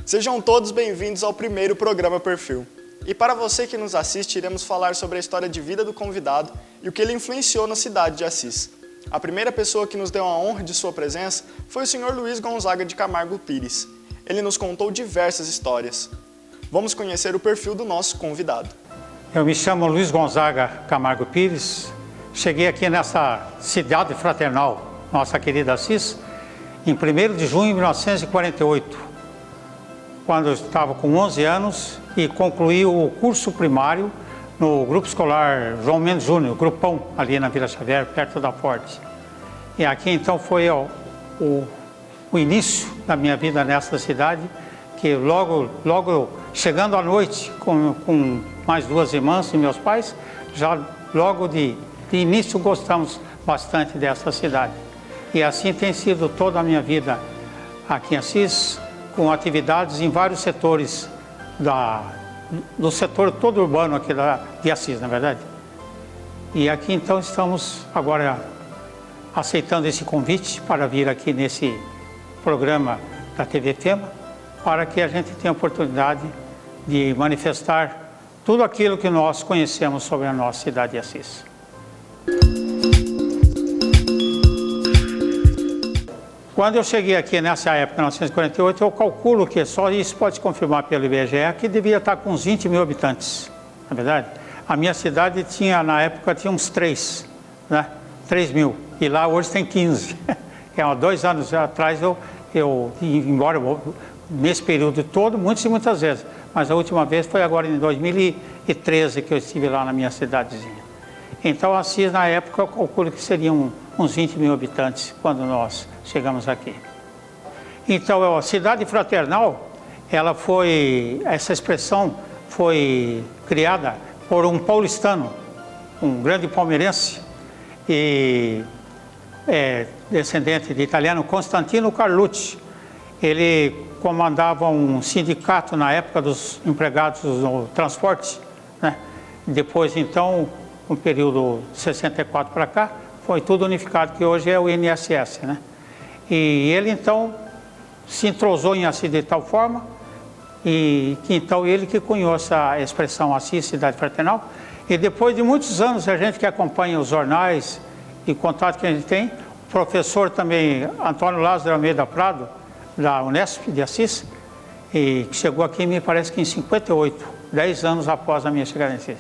Sejam todos bem-vindos ao primeiro programa Perfil. E para você que nos assiste, iremos falar sobre a história de vida do convidado e o que ele influenciou na cidade de Assis. A primeira pessoa que nos deu a honra de sua presença foi o Sr. Luiz Gonzaga de Camargo Pires. Ele nos contou diversas histórias. Vamos conhecer o perfil do nosso convidado. Eu me chamo Luiz Gonzaga Camargo Pires. Cheguei aqui nessa cidade fraternal, nossa querida Assis, em 1º de junho de 1948, quando eu estava com 11 anos e concluí o curso primário no Grupo Escolar João Mendes Júnior, Grupão, ali na Vila Xavier, perto da Forte. E aqui então foi o início da minha vida nessa cidade, que logo chegando à noite com mais duas irmãs e meus pais, já logo de início gostamos bastante dessa cidade. E assim tem sido toda a minha vida aqui em Assis, com atividades em vários setores do setor todo urbano aqui de Assis, na verdade. E aqui então estamos agora aceitando esse convite para vir aqui nesse programa da TV FEMA, para que a gente tenha a oportunidade de manifestar tudo aquilo que nós conhecemos sobre a nossa cidade de Assis. Quando eu cheguei aqui nessa época, 1948, eu calculo que só isso pode se confirmar pelo IBGE, que devia estar com uns 20 mil habitantes, na verdade. A minha cidade tinha, na época, tinha uns 3 mil, e lá hoje tem 15. Há 2 anos atrás eu embora nesse período todo, muitas e muitas vezes, mas a última vez foi agora em 2013 que eu estive lá na minha cidadezinha. Então, Assis, na época, eu calculo que seriam uns 20 mil habitantes quando nós chegamos aqui. Então, a cidade fraternal, essa expressão foi criada por um paulistano, um grande palmeirense, e descendente de italiano, Constantino Carlucci. Ele comandava um sindicato na época dos empregados no transporte, né? Depois, então, no período 64 para cá, foi tudo unificado, que hoje é o INSS, né? E ele, então, se entrosou em Assis de tal forma, e que então ele que cunhou essa expressão Assis, cidade fraternal. E depois de muitos anos, a gente que acompanha os jornais e contato que a gente tem, o professor também, Antônio Lázaro Almeida Prado, da Unesp de Assis, e que chegou aqui, me parece que em 58, 10 anos após a minha chegada em Assis.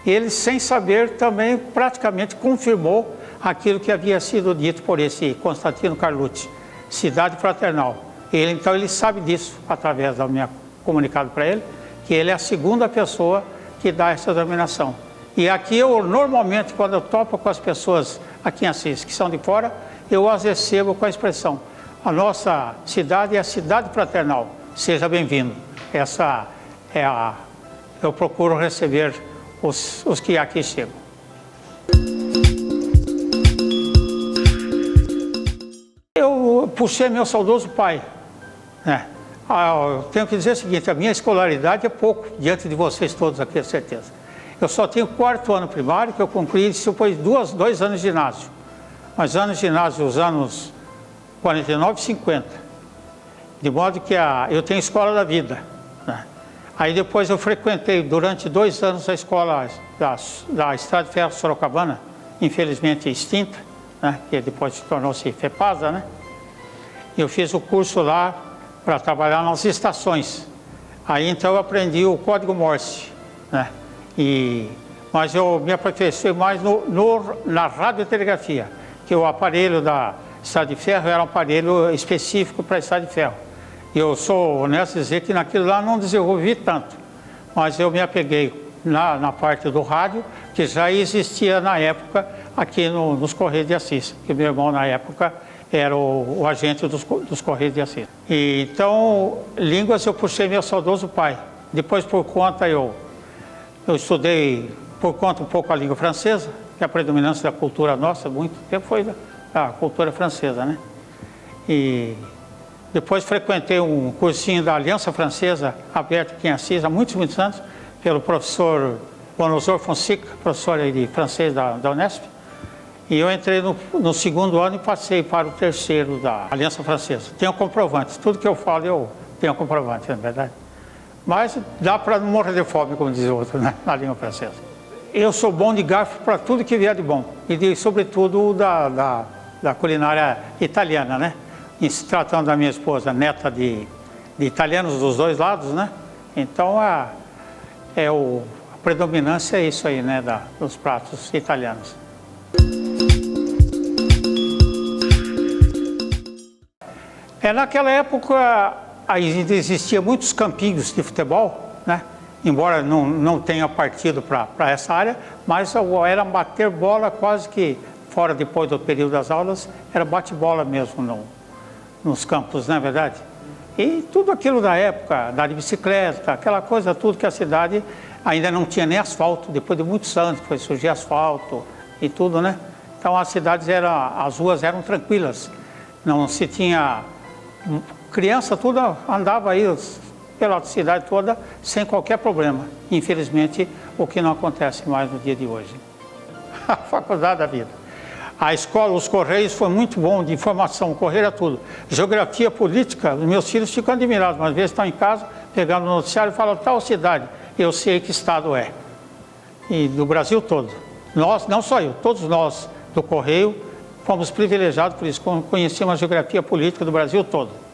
E ele, sem saber, também praticamente confirmou aquilo que havia sido dito por esse Constantino Carlucci, cidade fraternal. Então ele sabe disso, através do meu comunicado para ele, que ele é a segunda pessoa que dá essa denominação. E aqui eu, normalmente, quando eu topo com as pessoas aqui em Assis, que são de fora, eu as recebo com a expressão: a nossa cidade é a cidade fraternal, seja bem-vindo. Essa é eu procuro receber os que aqui chegam. Eu puxei meu saudoso pai, né? Eu tenho que dizer o seguinte: a minha escolaridade é pouco diante de vocês todos aqui, com certeza. Eu só tenho 4º ano primário, que eu concluí depois de 2 anos de ginásio. Mas anos de ginásio, os anos 49 e 50. De modo que eu tenho escola da vida, né? Aí depois eu frequentei durante 2 anos a escola da Estrada de Ferro Sorocabana, infelizmente extinta, né? Que depois tornou-se FEPASA, né? E eu fiz o curso lá para trabalhar nas estações. Aí então eu aprendi o código Morse, né? Mas eu me aperfeiçoei mais na radiotelegrafia, que o aparelho da Estrada de Ferro era um aparelho específico para a Estrada de Ferro. E eu sou honesto em dizer que naquilo lá não desenvolvi tanto, mas eu me apeguei na parte do rádio, que já existia na época aqui nos Correios de Assis, que meu irmão na época era o agente dos Correios de Assis. E então, línguas eu puxei meu saudoso pai. Depois, por conta, eu estudei por conta um pouco a língua francesa, que a predominância da cultura nossa, muito tempo foi a cultura francesa, né? E depois frequentei um cursinho da Aliança Francesa, aberto aqui em Assis, há muitos anos, pelo professor Bonosor Fonseca, professor de francês da Unesp. E eu entrei no 2º ano e passei para o 3º da Aliança Francesa. Tenho comprovantes, tudo que eu falo eu tenho comprovante, não é verdade? Mas dá para não morrer de fome, como diz o outro, né? Na língua francesa. Eu sou bom de garfo para tudo que vier de bom, e sobretudo da culinária italiana, né? E se tratando da minha esposa, neta de italianos dos dois lados, né? Então a predominância é isso aí, né? Dos pratos italianos. Naquela época ainda existia muitos campinhos de futebol, né? Embora não tenha partido para essa área, mas era bater bola quase que fora depois do período das aulas, era bate-bola mesmo nos campos, não é verdade? E tudo aquilo da época, andar de bicicleta, aquela coisa tudo que a cidade ainda não tinha nem asfalto, depois de muitos anos foi surgir asfalto e tudo, né? Então as ruas eram tranquilas, não se tinha... Criança tudo andava aí pela cidade toda sem qualquer problema. Infelizmente, o que não acontece mais no dia de hoje. A faculdade da vida. A escola, os Correios, foi muito bom de informação, o Correio era tudo. Geografia política, os meus filhos ficam admirados, mas às vezes estão em casa, pegando o noticiário e falam, tal cidade, eu sei que estado é. E do Brasil todo. Nós, não só eu, todos nós do Correio, fomos privilegiados por isso, conhecemos a geografia política do Brasil todo.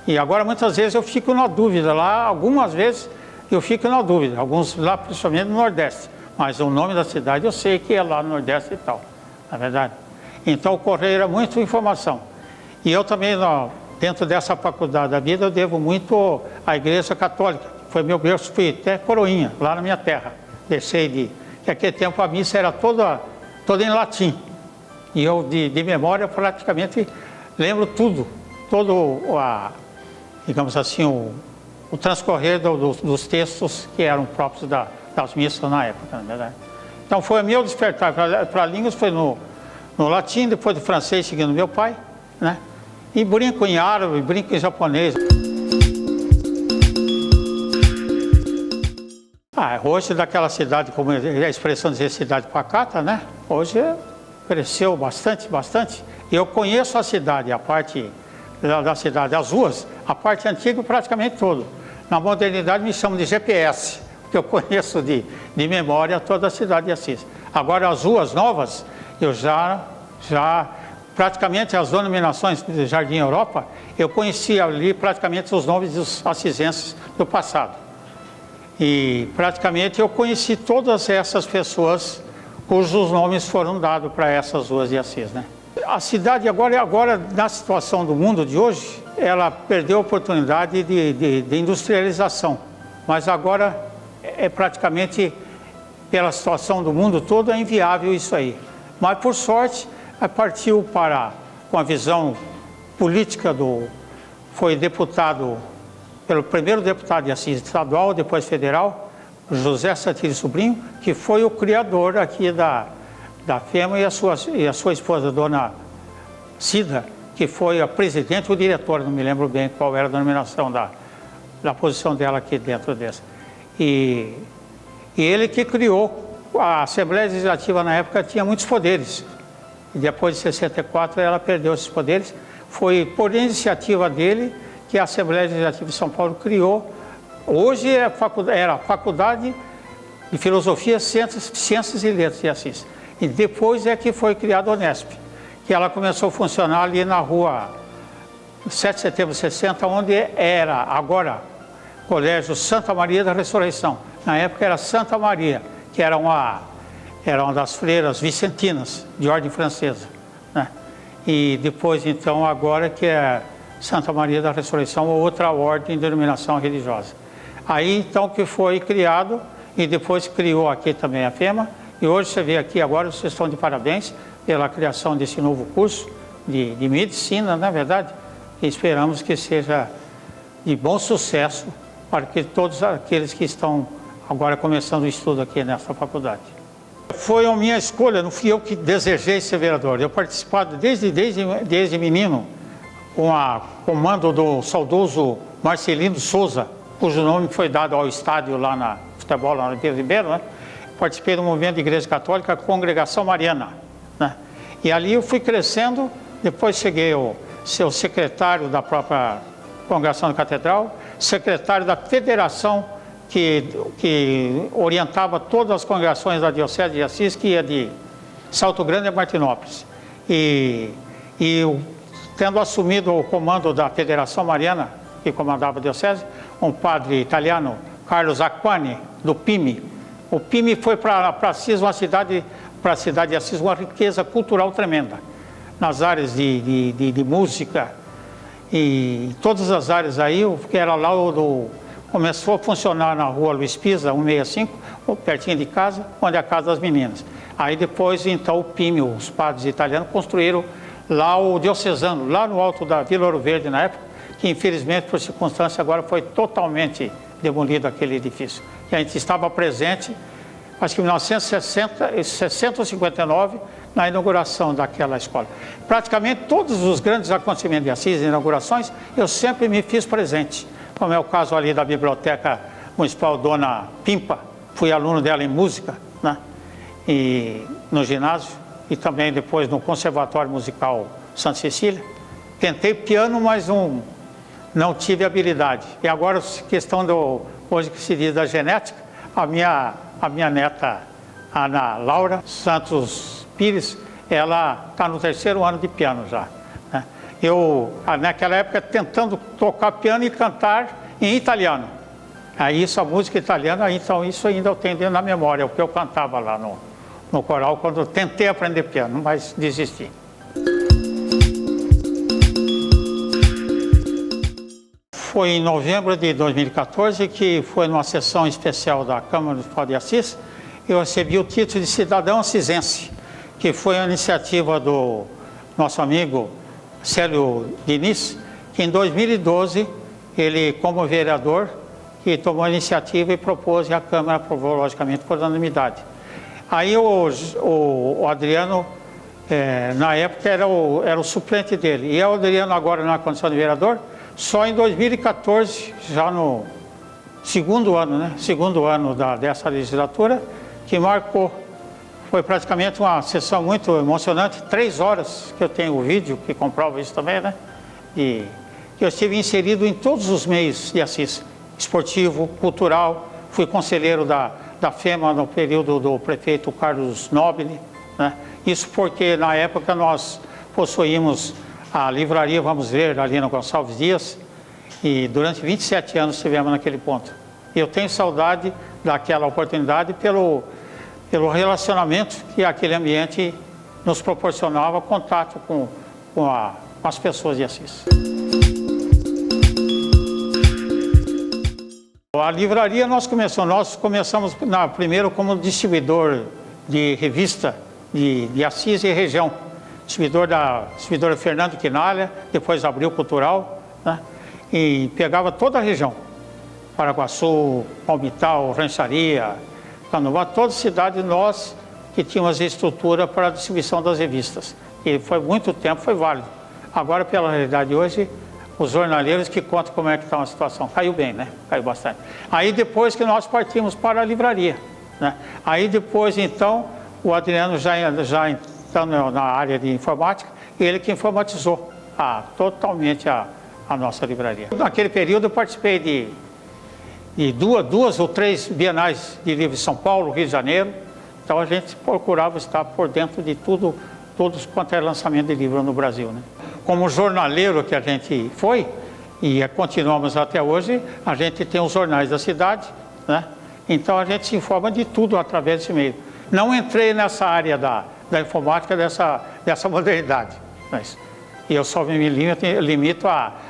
E agora muitas vezes eu fico na dúvida, lá algumas vezes eu fico na dúvida, alguns lá principalmente no Nordeste, mas o nome da cidade eu sei que é lá no Nordeste e tal, na verdade. Então o Correio era muito informação. E eu também, dentro dessa faculdade da vida, eu devo muito à Igreja Católica, foi meu berço, fui até coroinha, lá na minha terra. Que naquele tempo a missa era toda em latim. E eu, de memória, praticamente lembro tudo, digamos assim, o transcorrer dos textos que eram próprios das missas na época, na verdade. Então foi o meu despertar para línguas, foi no latim, depois do francês, seguindo meu pai, né? E brinco em árabe, brinco em japonês. Hoje daquela cidade, como a expressão dizer cidade pacata, né? Hoje cresceu bastante. E eu conheço a cidade, a parte da cidade, as ruas, a parte antiga praticamente toda. Na modernidade me chamam de GPS, porque eu conheço de memória toda a cidade de Assis. Agora as ruas novas, eu já praticamente as denominações de Jardim Europa, eu conhecia ali praticamente os nomes dos assisenses do passado. E praticamente eu conheci todas essas pessoas cujos nomes foram dados para essas ruas de Assis, né? A cidade agora, na situação do mundo de hoje, ela perdeu a oportunidade de industrialização. Mas agora, praticamente, pela situação do mundo todo, é inviável isso aí. Mas, por sorte, partiu com a visão política foi deputado, pelo primeiro deputado de Assis estadual, depois federal, José Satiri Sobrinho, que foi o criador aqui da FEMA, e a sua esposa, dona Cida, que foi a presidente ou diretora, não me lembro bem qual era a denominação da posição dela aqui dentro dessa. E ele que criou, a Assembleia Legislativa na época tinha muitos poderes, e depois de 64 ela perdeu esses poderes. Foi por iniciativa dele que a Assembleia Legislativa de São Paulo criou, hoje era a Faculdade de Filosofia, Ciências e Letras de Assis. E depois é que foi criada a Unesp, que ela começou a funcionar ali na rua 7 de setembro de 60, onde era agora Colégio Santa Maria da Ressurreição. Na época era Santa Maria, que era uma das freiras vicentinas, de ordem francesa, né? E depois, então, agora que é Santa Maria da Ressurreição, ou outra ordem de denominação religiosa. Aí, então, que foi criado, e depois criou aqui também a FEMA. E hoje você vê aqui agora, vocês estão de parabéns pela criação desse novo curso de medicina, na verdade, e esperamos que seja de bom sucesso para que todos aqueles que estão agora começando o estudo aqui nessa faculdade. Foi a minha escolha, não fui eu que desejei ser vereador. Eu participava desde menino com a comando do saudoso Marcelino Souza, cujo nome foi dado ao estádio lá na futebol, lá no Pedro Ribeiro, né? Participei do movimento de Igreja Católica, Congregação Mariana, né? E ali eu fui crescendo, depois cheguei a ser o secretário da própria congregação da Catedral, secretário da federação que orientava todas as congregações da Diocese de Assis, que ia de Salto Grande a Martinópolis. E tendo assumido o comando da Federação Mariana, que comandava a Diocese, um padre italiano, Carlos Acquani, do PIMI. O PIMI foi para Assis, para a cidade de Assis, uma riqueza cultural tremenda, nas áreas de música e todas as áreas aí, que era lá começou a funcionar na rua Luiz Pisa, 165, pertinho de casa, onde é a casa das meninas. Aí depois, então, o PIMI, os padres italianos, construíram lá o diocesano, lá no alto da Vila Ouro Verde, na época, que infelizmente, por circunstância, agora foi totalmente demolido aquele edifício. E a gente estava presente, acho que em 1960 ou 59, na inauguração daquela escola. Praticamente todos os grandes acontecimentos de Assis, inaugurações, eu sempre me fiz presente. Como é o caso ali da Biblioteca Municipal Dona Pimpa, fui aluno dela em música, né? E no ginásio, e também depois no Conservatório Musical Santa Cecília. Tentei piano, mas não tive habilidade. E agora, questão hoje que se diz da genética, a minha neta, Ana Laura Santos Pires, ela está no 3º ano de piano já, né? Eu, naquela época, tentando tocar piano e cantar em italiano. Aí a música italiana, então isso ainda eu tenho dentro da memória, o que eu cantava lá no coral, quando eu tentei aprender piano, mas desisti. Foi em novembro de 2014 que foi numa sessão especial da Câmara Municipal de Assis, eu recebi o título de cidadão assisense, que foi a iniciativa do nosso amigo Célio Diniz, que em 2012, ele como vereador, que tomou a iniciativa e propôs, e a Câmara aprovou, logicamente, por unanimidade. Aí o Adriano, na época, era o suplente dele, e o Adriano agora na condição de vereador, só em 2014, já no segundo ano, né? Segundo ano dessa legislatura, que marcou. Foi praticamente uma sessão muito emocionante, 3 horas, que eu tenho o vídeo que comprova isso também, né? E eu estive inserido em todos os meios de Assis, esportivo, cultural, fui conselheiro da FEMA no período do prefeito Carlos Nobile, né? Isso porque na época nós possuímos a livraria Vamos Ver, ali no Gonçalves Dias, e durante 27 anos estivemos naquele ponto. Eu tenho saudade daquela oportunidade pelo relacionamento que aquele ambiente nos proporcionava, contato com as pessoas de Assis. A livraria nós começamos primeiro como distribuidor de revista de Assis e região. Distribuidora Fernando Quinalha, depois Abril Cultural, né? E pegava toda a região, Paraguaçu, Palmital, Rancharia, Canubá, toda cidade nós que tínhamos a estrutura para a distribuição das revistas. E foi muito tempo, foi válido. Agora, pela realidade hoje, os jornaleiros que contam como é que está a situação. Caiu bem, né? Caiu bastante. Aí depois que nós partimos para a livraria, né? Aí depois, então, o Adriano já estando na área de informática, ele que informatizou totalmente a nossa livraria. Naquele período eu participei de duas ou 3 bienais de livro em São Paulo, Rio de Janeiro. Então a gente procurava estar por dentro de todos quanto é lançamento de livro no Brasil, né? Como jornaleiro que a gente foi, e continuamos até hoje, a gente tem os jornais da cidade, né? Então a gente se informa de tudo através desse meio. Não entrei nessa área da informática, dessa modernidade, mas eu só me limito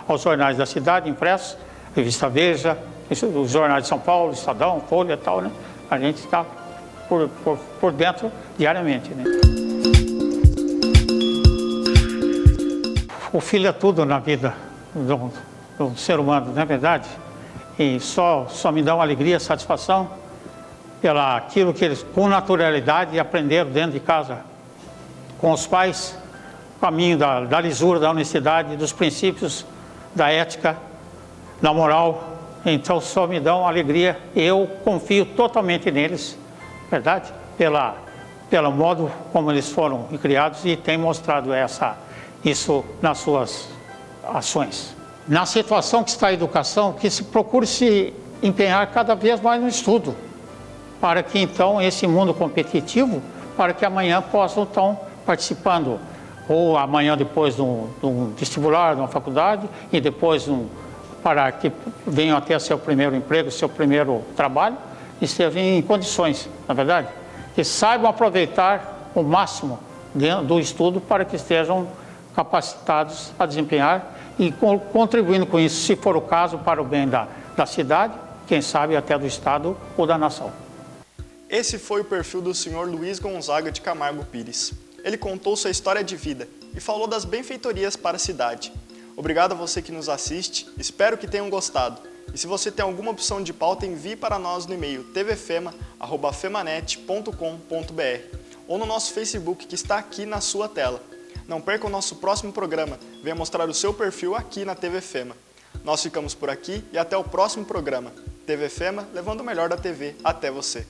aos jornais da cidade, impressos, Revista Veja, os jornais de São Paulo, Estadão, Folha e tal, né? A gente está por dentro diariamente, né? O filho é tudo na vida do ser humano, não é verdade? E só me dá uma alegria, satisfação aquilo que eles, com naturalidade, aprenderam dentro de casa, com os pais, o caminho da lisura, da honestidade, dos princípios, da ética, da moral. Então só me dão alegria. Eu confio totalmente neles, verdade? Pelo modo como eles foram criados, e têm mostrado isso nas suas ações. na situação que está a educação, que se procure se empenhar cada vez mais no estudo, para que então esse mundo competitivo, para que amanhã possam estar participando, ou amanhã depois de um vestibular, de uma faculdade, e depois para que venham até seu primeiro emprego, seu primeiro trabalho, e estejam em condições, na verdade, que saibam aproveitar o máximo do estudo para que estejam capacitados a desempenhar e contribuindo com isso, se for o caso, para o bem da cidade, quem sabe até do Estado ou da nação. Esse foi o perfil do Sr. Luiz Gonzaga de Camargo Pires. Ele contou sua história de vida e falou das benfeitorias para a cidade. Obrigado a você que nos assiste, espero que tenham gostado. E se você tem alguma opção de pauta, envie para nós no e-mail tvfema@femanet.com.br ou no nosso Facebook que está aqui na sua tela. Não perca o nosso próximo programa, venha mostrar o seu perfil aqui na TV Fema. Nós ficamos por aqui e até o próximo programa. TV Fema, levando o melhor da TV até você.